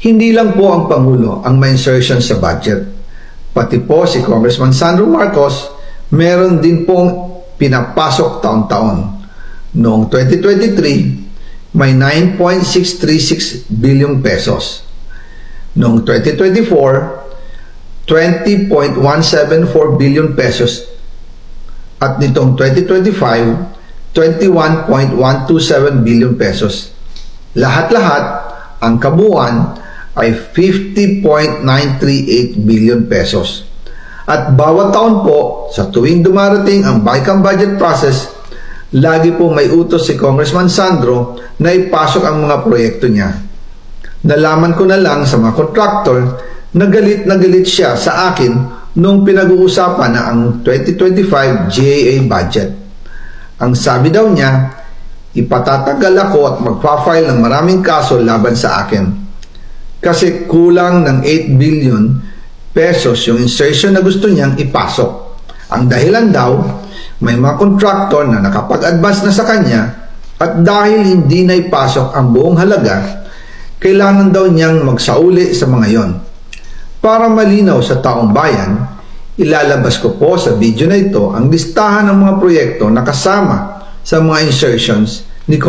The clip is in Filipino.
Hindi lang po ang Pangulo ang may insertion sa budget. Pati po si Congressman Sandro Marcos, meron din pong pinapasok taon-taon. Noong 2023, may 9.636 billion pesos. Noong 2024, 20.174 billion pesos. At nitong 2025, 21.127 billion pesos. Lahat-lahat, ang kabuuan ay 50.938 billion pesos. At bawat taon po, sa tuwing dumarating ang BICAM budget process, lagi po may utos si Congressman Sandro na ipasok ang mga proyekto niya. Nalaman ko na lang sa mga contractor na galit siya sa akin nung pinag-uusapan na ang 2025 GAA budget. Ang sabi daw niya, ipatatagal ako at magpa-file ng maraming kaso laban sa akin. Kasi kulang ng 8 billion pesos yung insertion na gusto niyang ipasok. Ang dahilan daw, may mga contractor na nakapag-advance na sa kanya at dahil hindi na ipasok ang buong halaga, kailangan daw niyang magsauli sa mga yon. Para malinaw sa taong bayan, ilalabas ko po sa video na ito ang listahan ng mga proyekto na kasama sa mga insertions ni